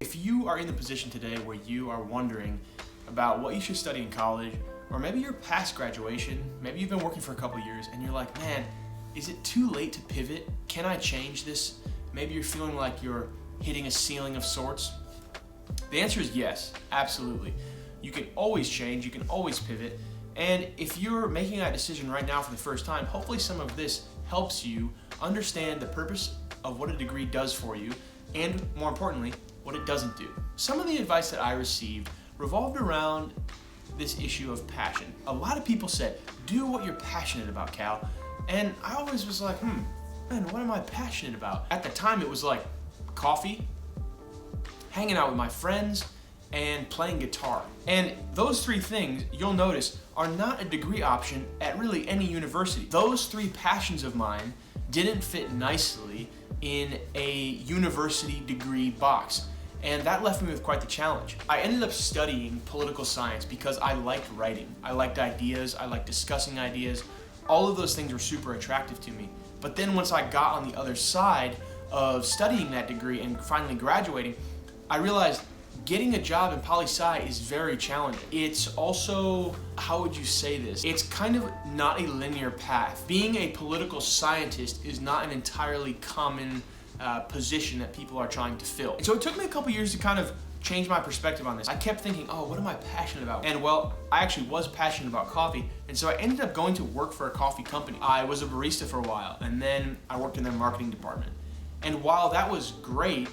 If you are in the position today where you are wondering about what you should study in college, or maybe you're past graduation, maybe you've been working for a couple of years and you're like, man, is it too late to pivot? Can I change this? Maybe you're feeling like you're hitting a ceiling of sorts. The answer is yes, absolutely. You can always change, you can always pivot. And if you're making that decision right now for the first time, hopefully some of this helps you understand the purpose of what a degree does for you, and more importantly, what it doesn't do. Some of the advice that I received revolved around this issue of passion. A lot of people said, do what you're passionate about, Cal. And I always was like, man, what am I passionate about? At the time, it was like coffee, hanging out with my friends, and playing guitar. And those three things, you'll notice, are not a degree option at really any university. Those three passions of mine didn't fit nicely in a university degree box. And that left me with quite the challenge. I ended up studying political science because I liked writing. I liked ideas, I liked discussing ideas. All of those things were super attractive to me. But then once I got on the other side of studying that degree and finally graduating, I realized getting a job in poli-sci is very challenging. It's also, how would you say this? It's kind of not a linear path. Being a political scientist is not an entirely common position that people are trying to fill. And so it took me a couple years to kind of change my perspective on this. I kept thinking, oh, what am I passionate about? And well, I actually was passionate about coffee, and so I ended up going to work for a coffee company. I was a barista for a while, and then I worked in their marketing department. And while that was great,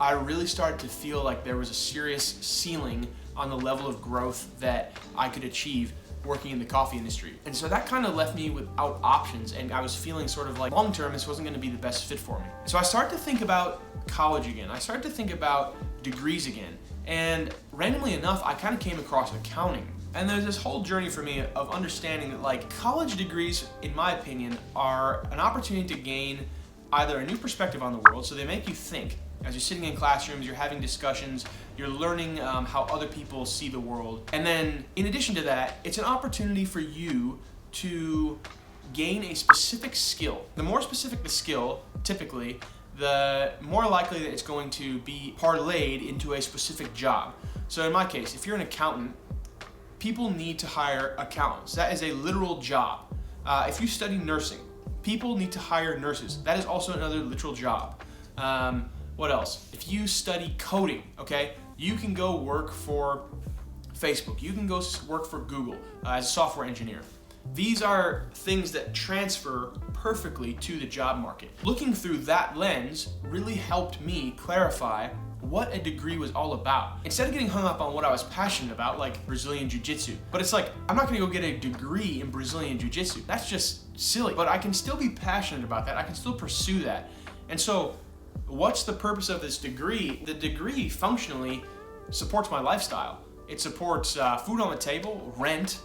I really started to feel like there was a serious ceiling on the level of growth that I could achieve working in the coffee industry. And so that kind of left me without options, and I was feeling sort of like long-term this wasn't going to be the best fit for me. So I started to think about college again. I started to think about degrees again. And randomly enough, I kind of came across accounting. And there's this whole journey for me of understanding that like college degrees, in my opinion, are an opportunity to gain either a new perspective on the world, so they make you think. As you're sitting in classrooms, you're having discussions, you're learning how other people see the world. And then in addition to that, it's an opportunity for you to gain a specific skill. The more specific the skill, typically, the more likely that it's going to be parlayed into a specific job. So in my case, if you're an accountant, people need to hire accountants. That is a literal job. If you study nursing, people need to hire nurses. That is also another literal job. What else? If you study coding, okay, you can go work for Facebook. You can go work for Google as a software engineer. These are things that transfer perfectly to the job market. Looking through that lens really helped me clarify what a degree was all about. Instead of getting hung up on what I was passionate about, like Brazilian Jiu-Jitsu. But it's like, I'm not gonna go get a degree in Brazilian Jiu-Jitsu. That's just silly. But I can still be passionate about that. I can still pursue that. And so, what's the purpose of this degree? The degree functionally supports my lifestyle. It supports food on the table, rent,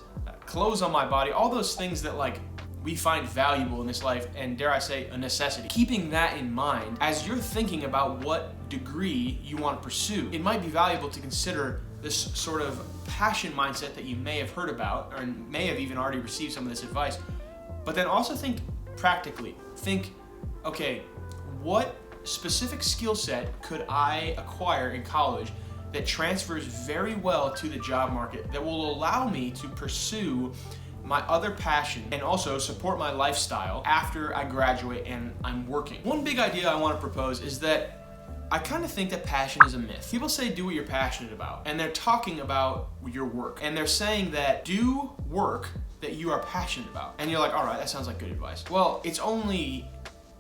clothes on my body, all those things that like we find valuable in this life, and dare I say, a necessity. Keeping that in mind, as you're thinking about what degree you want to pursue, it might be valuable to consider this sort of passion mindset that you may have heard about, or may have even already received some of this advice, but then also think practically. Think, okay, what specific skill set could I acquire in college that transfers very well to the job market, that will allow me to pursue my other passion and also support my lifestyle after I graduate and I'm working. One big idea I want to propose is that I kind of think that passion is a myth. People say do what you're passionate about, and they're talking about your work, and they're saying that do work that you are passionate about. And you're like, all right, that sounds like good advice. Well, it's only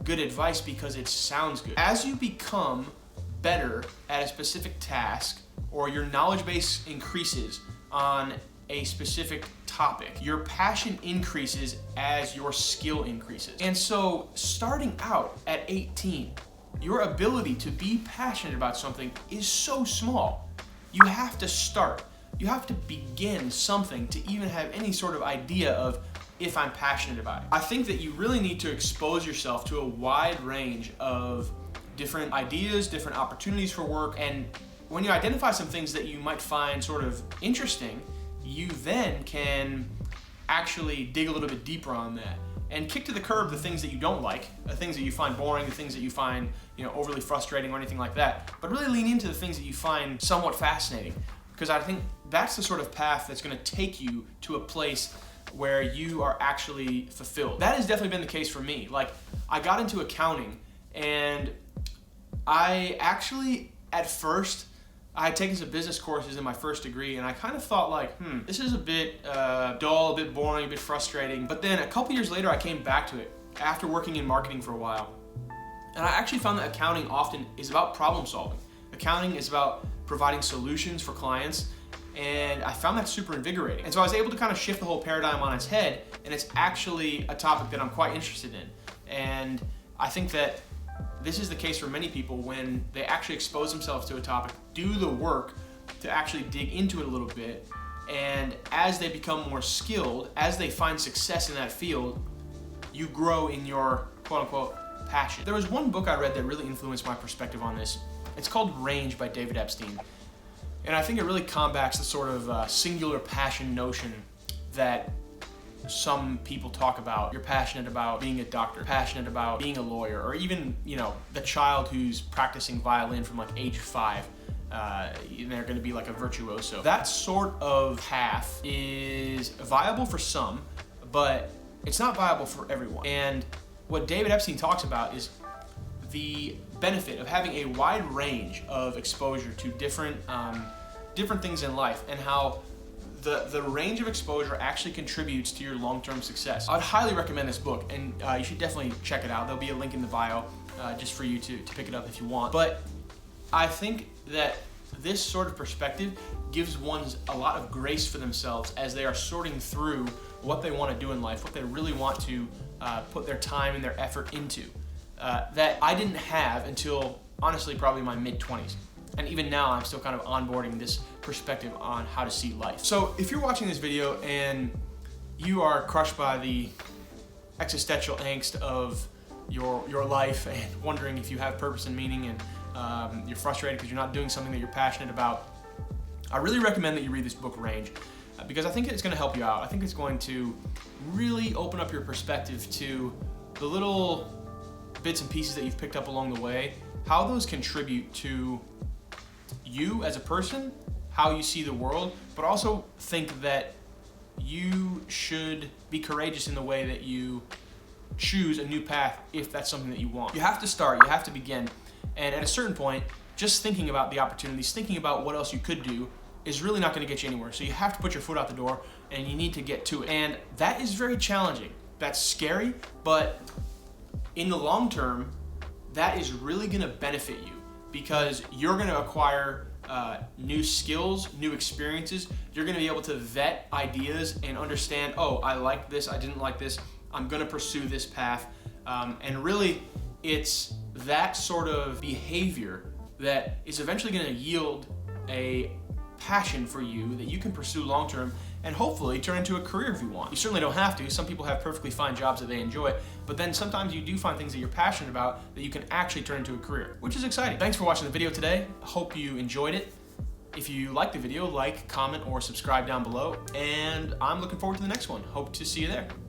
good advice because it sounds good. As you become better at a specific task, or your knowledge base increases on a specific topic, your passion increases as your skill increases. And so starting out at 18, your ability to be passionate about something is so small. You have to start. You have to begin something to even have any sort of idea of if I'm passionate about it. I think that you really need to expose yourself to a wide range of different ideas, different opportunities for work, and when you identify some things that you might find sort of interesting, you then can actually dig a little bit deeper on that and kick to the curb the things that you don't like, the things that you find boring, the things that you find overly frustrating or anything like that, but really lean into the things that you find somewhat fascinating, because I think that's the sort of path that's going to take you to a place where you are actually fulfilled. That has definitely been the case for me. Like, I got into accounting, and I actually, at first, I had taken some business courses in my first degree, and I kind of thought like, this is a bit dull, a bit boring, a bit frustrating. But then a couple years later, I came back to it after working in marketing for a while. And I actually found that accounting often is about problem solving. Accounting is about providing solutions for clients, and I found that super invigorating. And so I was able to kind of shift the whole paradigm on its head, and it's actually a topic that I'm quite interested in. And I think that this is the case for many people when they actually expose themselves to a topic, do the work to actually dig into it a little bit, and as they become more skilled, as they find success in that field, you grow in your quote-unquote passion. There was one book I read that really influenced my perspective on this. It's called Range by David Epstein. And I think it really combats the sort of singular passion notion that some people talk about. You're passionate about being a doctor, passionate about being a lawyer, or even, the child who's practicing violin from like age 5. And they're going to be like a virtuoso. That sort of path is viable for some, but it's not viable for everyone. And what David Epstein talks about is the benefit of having a wide range of exposure to different things in life, and how the range of exposure actually contributes to your long-term success. I'd highly recommend this book, and you should definitely check it out. There'll be a link in the bio just for you to pick it up if you want. But I think that this sort of perspective gives one a lot of grace for themselves as they are sorting through what they want to do in life, what they really want to put their time and their effort into, that I didn't have until, honestly, probably my mid-20s. And even now, I'm still kind of onboarding this perspective on how to see life. So if you're watching this video and you are crushed by the existential angst of your life and wondering if you have purpose and meaning, and you're frustrated because you're not doing something that you're passionate about, I really recommend that you read this book, Range, because I think it's going to help you out. I think it's going to really open up your perspective to the little bits and pieces that you've picked up along the way, how those contribute to you as a person, how you see the world, but also think that you should be courageous in the way that you choose a new path if that's something that you want. You have to start, you have to begin, and at a certain point, just thinking about the opportunities, thinking about what else you could do is really not going to get you anywhere. So you have to put your foot out the door, and you need to get to it. And that is very challenging. That's scary, but in the long term, that is really going to benefit you, because you're going to acquire new skills, new experiences. You're going to be able to vet ideas and understand, oh, I like this, I didn't like this, I'm going to pursue this path. And really, it's that sort of behavior that is eventually going to yield a passion for you that you can pursue long term and hopefully turn into a career if you want. You certainly don't have to. Some people have perfectly fine jobs that they enjoy, but then sometimes you do find things that you're passionate about that you can actually turn into a career, which is exciting. Thanks for watching the video today. Hope you enjoyed it. If you liked the video, like, comment, or subscribe down below, and I'm looking forward to the next one. Hope to see you there.